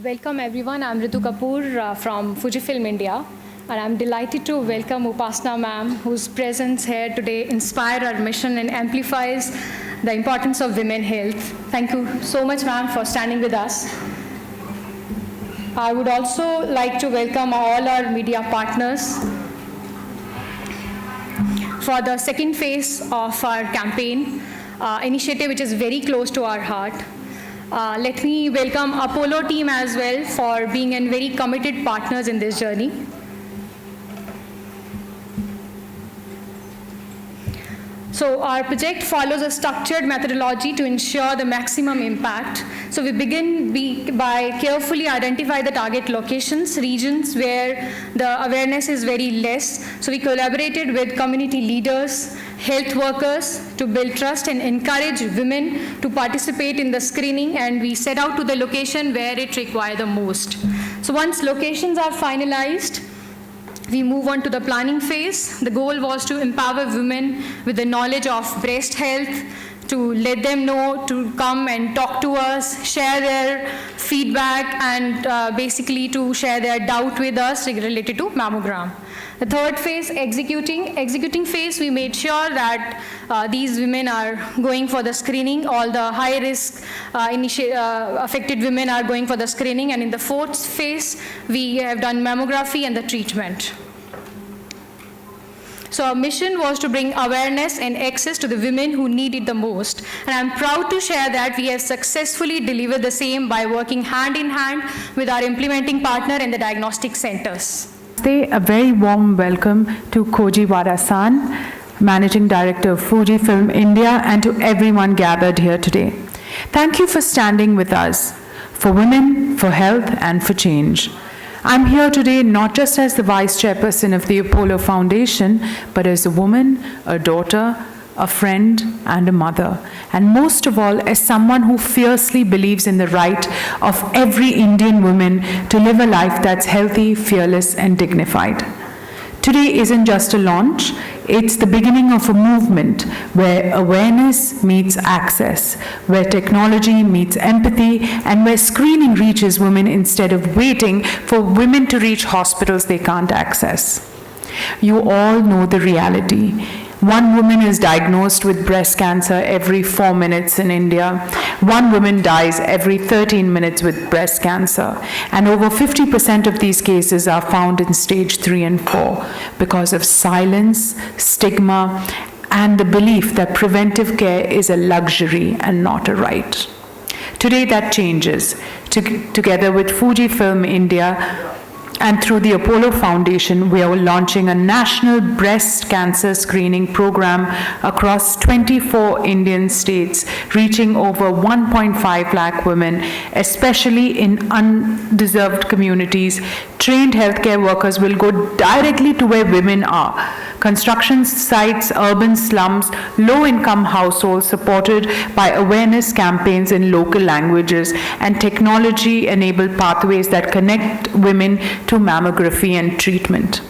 Welcome everyone. I'm Ritu Kapoor from Fujifilm India, and I'm delighted to welcome Upasana ma'am, whose presence here today inspires our mission and amplifies the importance of women health. Thank you so much, ma'am, for standing with us. I would also like to welcome all our media partners for the second phase of our campaign initiative, which is very close to our heart. Let me welcome Apollo team as well for being a very committed partners in this journey. So our project follows a structured methodology to ensure the maximum impact. So we begin by carefully identify the target locations, regions where the awareness is very less. So we collaborated with community leaders, health workers to build trust and encourage women to participate in the screening, and we set out to the location where it requires the most. So once locations are finalized, we move on to the planning phase. The goal was to empower women with the knowledge of breast health, to let them know to come and talk to us, share their feedback, and basically to share their doubt with us related to mammogram. The third phase, executing phase, we made sure that these women are going for the screening. All the high-risk affected women are going for the screening. And in the fourth phase, we have done mammography and the treatment. So our mission was to bring awareness and access to the women who need it the most. And I'm proud to share that we have successfully delivered the same by working hand in hand with our implementing partner and the diagnostic centers. A very warm welcome to Koji Wada-san, Managing Director of Fujifilm India, and to everyone gathered here today. Thank you for standing with us, for women, for health, and for change. I'm here today not just as the Vice Chairperson of the Apollo Foundation, but as a woman, a daughter, a friend, and a mother, and most of all, as someone who fiercely believes in the right of every Indian woman to live a life that's healthy, fearless, and dignified. Today isn't just a launch, it's the beginning of a movement where awareness meets access, where technology meets empathy, and where screening reaches women instead of waiting for women to reach hospitals they can't access. You all know the reality. One woman is diagnosed with breast cancer every 4 minutes in India. One woman dies every 13 minutes with breast cancer. And over 50% of these cases are found in stage 3 and 4 because of silence, stigma, and the belief that preventive care is a luxury and not a right. Today that changes. Together with Fujifilm India, and through the Apollo Foundation, we are launching a national breast cancer screening program across 24 Indian states, reaching over 1.5 lakh women, especially in undeserved communities. Trained healthcare workers will go directly to where women are. Construction sites, urban slums, low-income households, supported by awareness campaigns in local languages and technology-enabled pathways that connect women to mammography and treatment.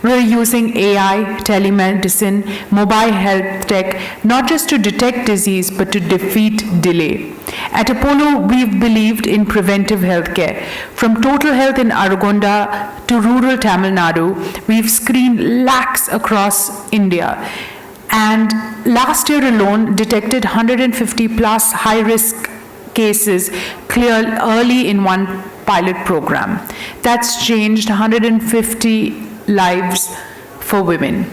We're using AI, telemedicine, mobile health tech, not just to detect disease, but to defeat delay. At Apollo, we've believed in preventive healthcare. From Total Health in Aragonda to rural Tamil Nadu, we've screened lakhs across India. And last year alone, detected 150 plus high-risk cases cleared early in one pilot program. That's changed 150 lives for women.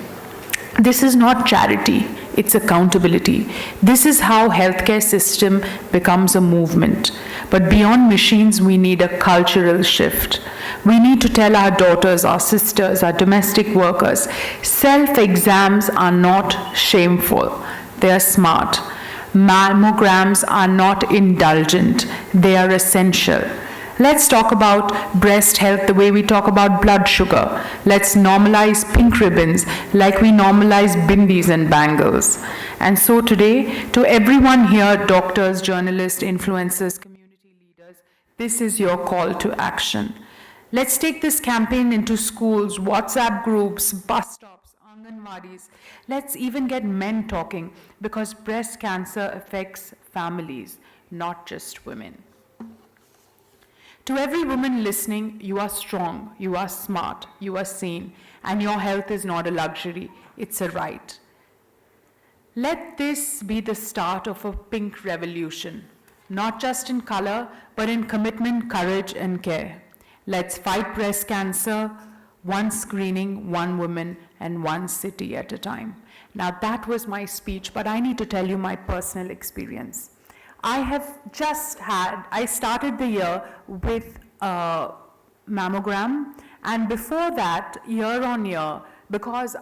This is not charity, it's accountability. This is how healthcare system becomes a movement. But beyond machines, we need a cultural shift. We need to tell our daughters, our sisters, our domestic workers, self-exams are not shameful, they are smart. Mammograms are not indulgent, they are essential. Let's talk about breast health the way we talk about blood sugar. Let's normalize pink ribbons like we normalize bindis and bangles. And so today, to everyone here, doctors, journalists, influencers, community leaders, this is your call to action. Let's take this campaign into schools, WhatsApp groups, bus stops, Anganwadis. Let's even get men talking, because breast cancer affects families, not just women. To every woman listening, you are strong, you are smart, you are sane, and your health is not a luxury, it's a right. Let this be the start of a pink revolution, not just in color, but in commitment, courage, and care. Let's fight breast cancer, one screening, one woman, and one city at a time. Now, that was my speech, but I need to tell you my personal experience. I started the year with a mammogram, and before that, year on year, because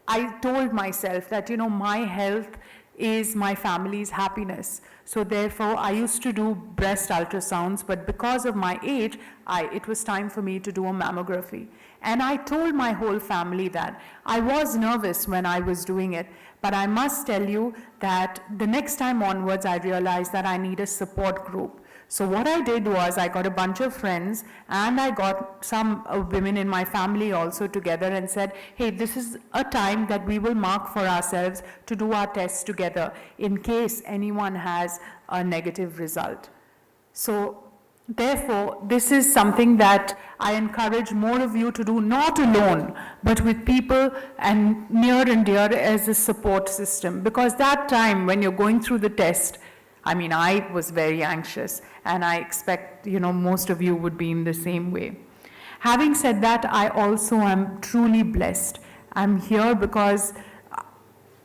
I told myself that, my health is my family's happiness. So therefore, I used to do breast ultrasounds, but because of my age, it was time for me to do a mammography. And I told my whole family that. I was nervous when I was doing it, but I must tell you that the next time onwards, I realized that I need a support group. So what I did was I got a bunch of friends and I got some women in my family also together and said, hey, this is a time that we will mark for ourselves to do our tests together in case anyone has a negative result. So therefore, this is something that I encourage more of you to do, not alone, but with people and near and dear as a support system. Because that time when you're going through the test, I was very anxious, and I expect, most of you would be in the same way. Having said that, I also am truly blessed. I'm here because,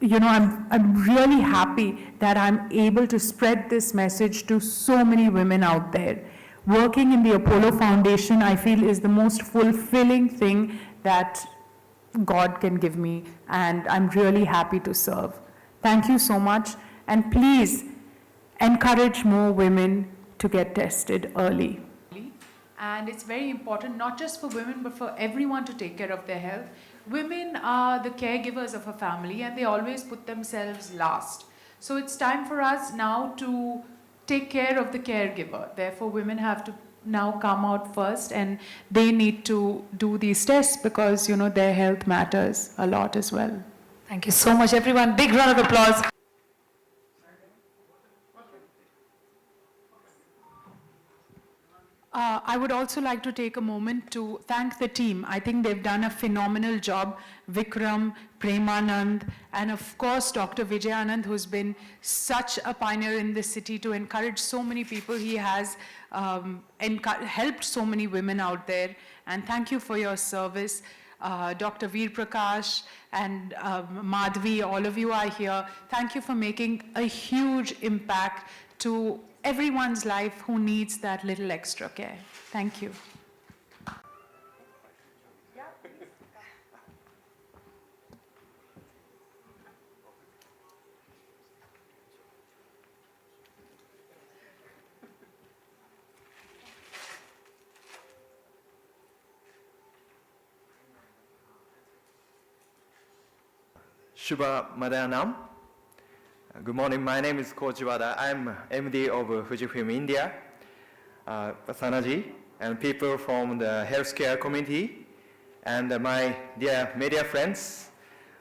I'm really happy that I'm able to spread this message to so many women out there. Working in the Apollo Foundation, I feel, is the most fulfilling thing that God can give me, and I'm really happy to serve. Thank you so much, and please encourage more women to get tested early. And it's very important, not just for women, but for everyone to take care of their health. Women are the caregivers of a family, and they always put themselves last. So it's time for us now to take care of the caregiver. Therefore, women have to now come out first, and they need to do these tests because, their health matters a lot as well. Thank you so much, everyone. Big round of applause. I would also like to take a moment to thank the team. I think they've done a phenomenal job. Vikram, Premanand, and of course, Dr. Vijayanand, who's been such a pioneer in this city to encourage so many people. He has helped so many women out there. And thank you for your service. Dr. Veer Prakash and Madhvi, all of you are here. Thank you for making a huge impact to everyone's life who needs that little extra care. Thank you. Shubha Madhanam. Good morning, my name is Koji Wada. I'm MD of Fujifilm India, Upasana and people from the healthcare community, and my dear media friends.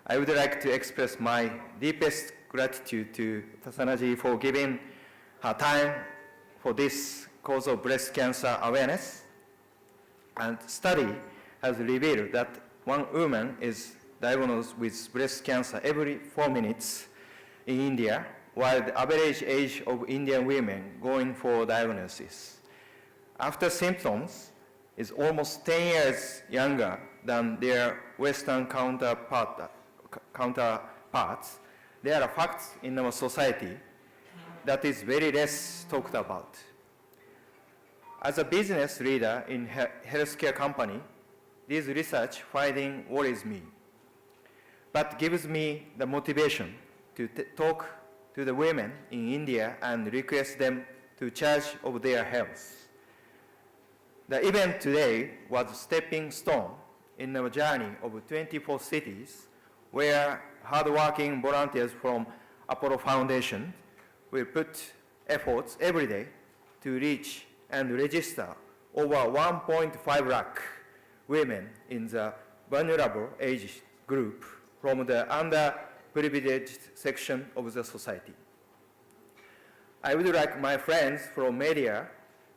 I would like to express my deepest gratitude to Upasana for giving her time for this cause of breast cancer awareness. And study has revealed that one woman is diagnosed with breast cancer every 4 minutes in India, while the average age of Indian women going for diagnosis after symptoms is almost 10 years younger than their Western counterparts. There are facts in our society that is very less talked about. As a business leader in a healthcare company, this research finding worries me, but gives me the motivation to talk to the women in India and request them to charge of their health. The event today was a stepping stone in our journey of 24 cities where hardworking volunteers from Apollo Foundation will put efforts every day to reach and register over 1.5 lakh women in the vulnerable age group from the underprivileged section of the society. I would like my friends from media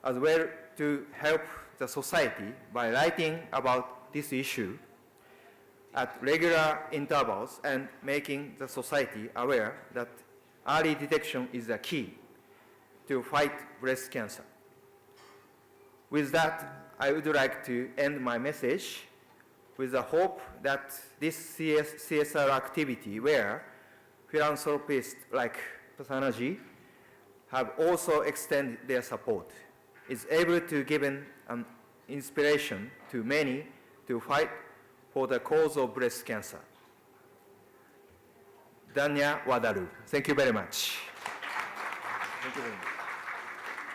as well to help the society by writing about this issue at regular intervals and making the society aware that early detection is the key to fight breast cancer. With that, I would like to end my message with the hope that this CSR activity, where philanthropists like Upasana have also extended their support, is able to give an inspiration to many to fight for the cause of breast cancer. Danya Wadaru. Thank you very much. Thank you very much.